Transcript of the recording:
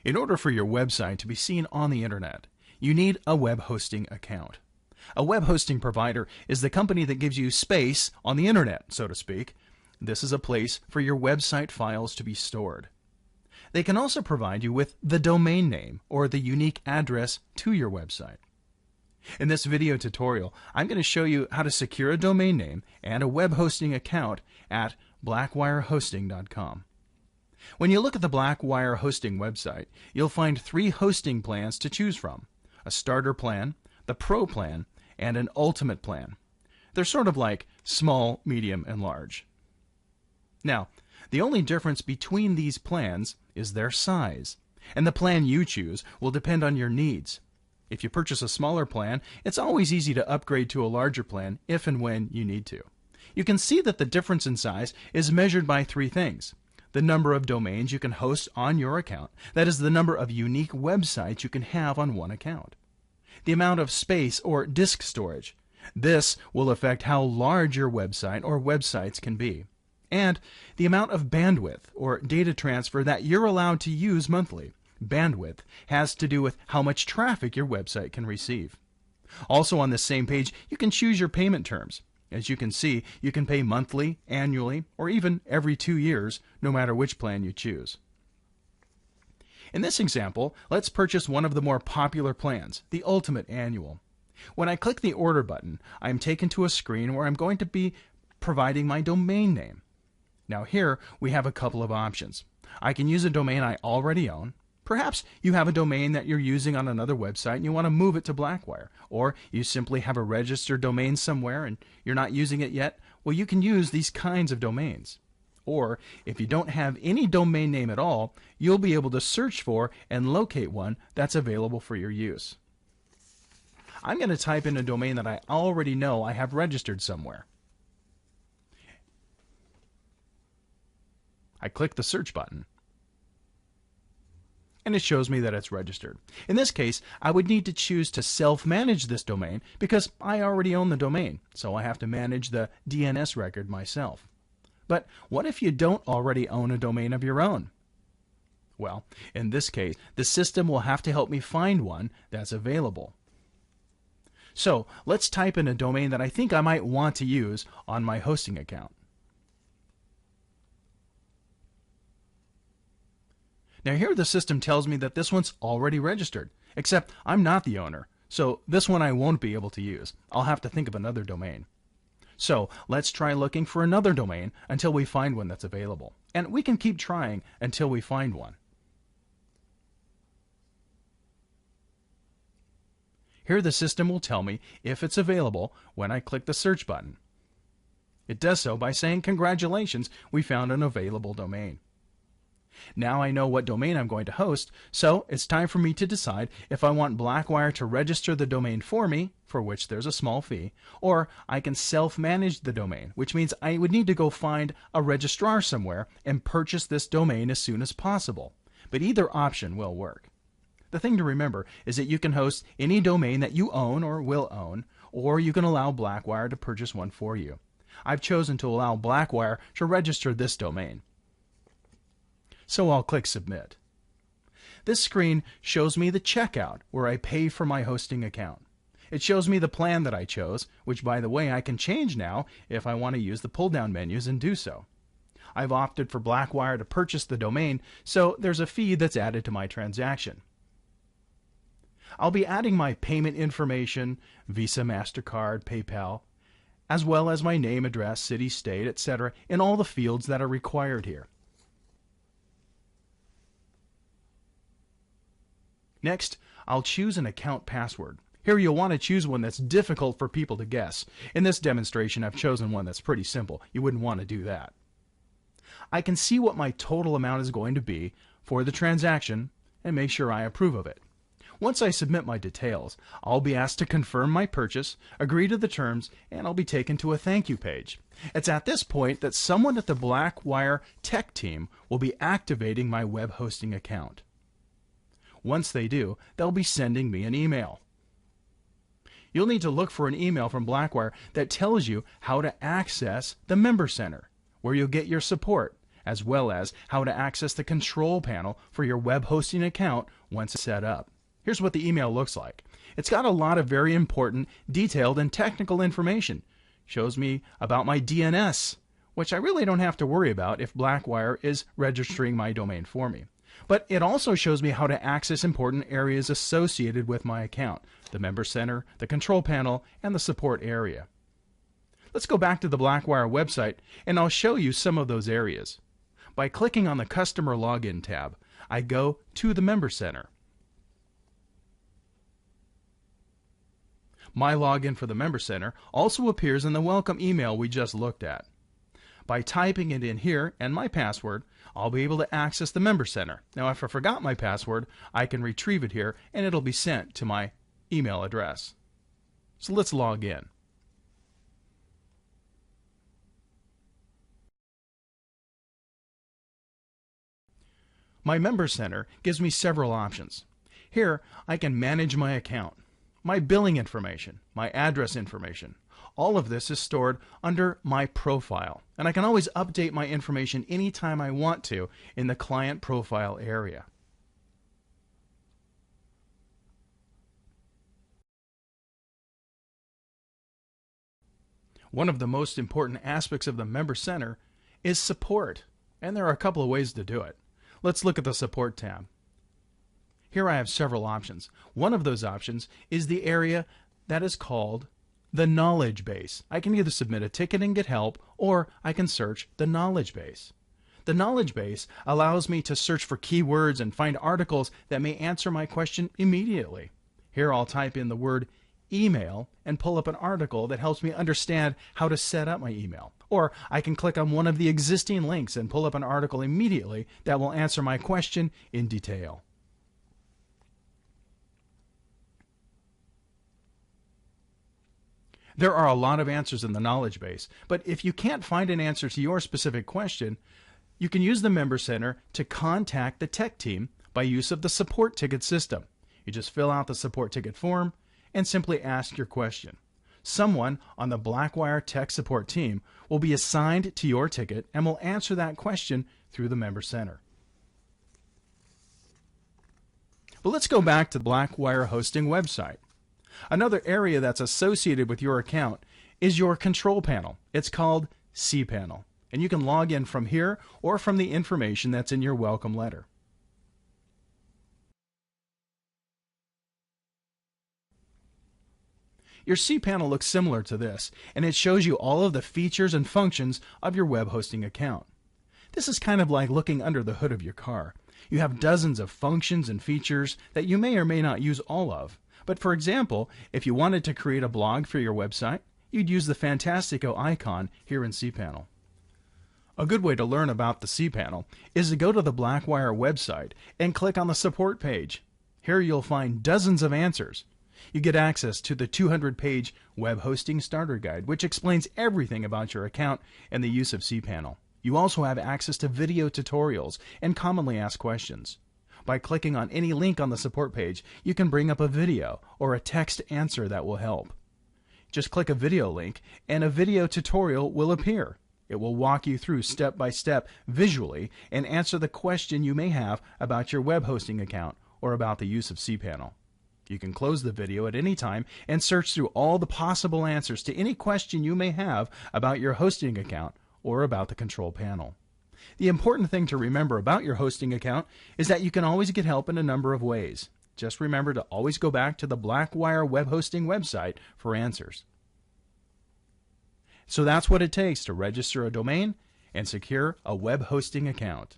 In order for your website to be seen on the internet, you need a web hosting account. A web hosting provider is the company that gives you space on the internet, so to speak. This is a place for your website files to be stored. They can also provide you with the domain name or the unique address to your website. In this video tutorial, I'm going to show you how to secure a domain name and a web hosting account at bwhosting.com. When you look at the Blackwire hosting website, you'll find 3 hosting plans to choose from: a starter plan, the pro plan, and an ultimate plan. They're sort of like small, medium, and large. Now, the only difference between these plans is their size, and the plan you choose will depend on your needs. If you purchase a smaller plan, it's always easy to upgrade to a larger plan if and when you need to. You can see that the difference in size is measured by 3 things: the number of domains you can host on your account, that is the number of unique websites you can have on one account; the amount of space or disk storage, this will affect how large your website or websites can be; and the amount of bandwidth or data transfer that you're allowed to use monthly. Bandwidth has to do with how much traffic your website can receive. Also on this same page, you can choose your payment terms. As you can see, you can pay monthly, annually, or even every 2 years, no matter which plan you choose. In this example, let's purchase one of the more popular plans, the Ultimate Annual. When I click the Order button, I am taken to a screen where I'm going to be providing my domain name. Now here, we have a couple of options. I can use a domain I already own. Perhaps you have a domain that you're using on another website and you want to move it to Blackwire, or you simply have a registered domain somewhere and you're not using it yet. Well, you can use these kinds of domains. Or if you don't have any domain name at all, you'll be able to search for and locate one that's available for your use. I'm going to type in a domain that I already know I have registered somewhere. I click the search button, and it shows me that it's registered. In this case, I would need to choose to self-manage this domain because I already own the domain, so I have to manage the DNS record myself. But what if you don't already own a domain of your own? Well, in this case, the system will have to help me find one that's available. So let's type in a domain that I think I might want to use on my hosting account. Now here the system tells me that this one's already registered, except I'm not the owner, so this one I won't be able to use. I'll have to think of another domain. So let's try looking for another domain until we find one that's available. And we can keep trying until we find one. Here the system will tell me if it's available when I click the search button. It does so by saying, "Congratulations, we found an available domain." Now I know what domain I'm going to host, so it's time for me to decide if I want Blackwire to register the domain for me, for which there's a small fee, or I can self-manage the domain, which means I would need to go find a registrar somewhere and purchase this domain as soon as possible. But either option will work. The thing to remember is that you can host any domain that you own or will own, or you can allow Blackwire to purchase one for you. I've chosen to allow Blackwire to register this domain. So I'll click Submit. This screen shows me the checkout where I pay for my hosting account. It shows me the plan that I chose, which by the way I can change now if I want to use the pull-down menus and do so. I've opted for Blackwire to purchase the domain, so there's a fee that's added to my transaction. I'll be adding my payment information, Visa, MasterCard, PayPal, as well as my name, address, city, state, etc. in all the fields that are required here. Next, I'll choose an account password. Here you'll want to choose one that's difficult for people to guess. In this demonstration, I've chosen one that's pretty simple. You wouldn't want to do that. I can see what my total amount is going to be for the transaction and make sure I approve of it. Once I submit my details, I'll be asked to confirm my purchase, agree to the terms, and I'll be taken to a thank you page. It's at this point that someone at the Blackwire tech team will be activating my web hosting account. Once they do, they'll be sending me an email. You'll need to look for an email from Blackwire that tells you how to access the Member Center, where you'll get your support, as well as how to access the control panel for your web hosting account once it's set up. Here's what the email looks like. It's got a lot of very important, detailed, and technical information. Shows me about my DNS, which I really don't have to worry about if Blackwire is registering my domain for me. But it also shows me how to access important areas associated with my account, the Member Center, the control panel, and the support area. Let's go back to the Blackwire website, and I'll show you some of those areas. By clicking on the Customer Login tab, I go to the Member Center. My login for the Member Center also appears in the welcome email we just looked at. By typing it in here and my password, I'll be able to access the Member Center. Now, if I forgot my password, I can retrieve it here and it'll be sent to my email address. So let's log in. My Member Center gives me several options. Here, I can manage my account, my billing information, my address information. All of this is stored under my profile, and I can always update my information anytime I want to in the client profile area. One of the most important aspects of the Member Center is support, and there are a couple of ways to do it. Let's look at the Support tab. Here I have several options. One of those options is the area that is called the knowledge base. I can either submit a ticket and get help, or I can search the knowledge base. The knowledge base allows me to search for keywords and find articles that may answer my question immediately. Here I'll type in the word email and pull up an article that helps me understand how to set up my email. Or I can click on one of the existing links and pull up an article immediately that will answer my question in detail. There are a lot of answers in the knowledge base, but if you can't find an answer to your specific question, you can use the Member Center to contact the tech team by use of the support ticket system. You just fill out the support ticket form and simply ask your question. Someone on the Blackwire tech support team will be assigned to your ticket and will answer that question through the Member Center. But let's go back to the Blackwire hosting website. Another area that's associated with your account is your control panel. It's called cPanel, and you can log in from here or from the information that's in your welcome letter. Your cPanel looks similar to this, and it shows you all of the features and functions of your web hosting account. This is kind of like looking under the hood of your car. You have dozens of functions and features that you may or may not use all of. But for example, if you wanted to create a blog for your website, you'd use the Fantastico icon here in cPanel. A good way to learn about the cPanel is to go to the Blackwire website and click on the support page. Here you'll find dozens of answers. You get access to the 200-page Web Hosting Starter Guide, which explains everything about your account and the use of cPanel. You also have access to video tutorials and commonly asked questions. By clicking on any link on the support page, you can bring up a video or a text answer that will help. Just click a video link and a video tutorial will appear. It will walk you through step by step visually and answer the question you may have about your web hosting account or about the use of cPanel. You can close the video at any time and search through all the possible answers to any question you may have about your hosting account or about the control panel. The important thing to remember about your hosting account is that you can always get help in a number of ways. Just remember to always go back to the Blackwire web hosting website for answers. So that's what it takes to register a domain and secure a web hosting account.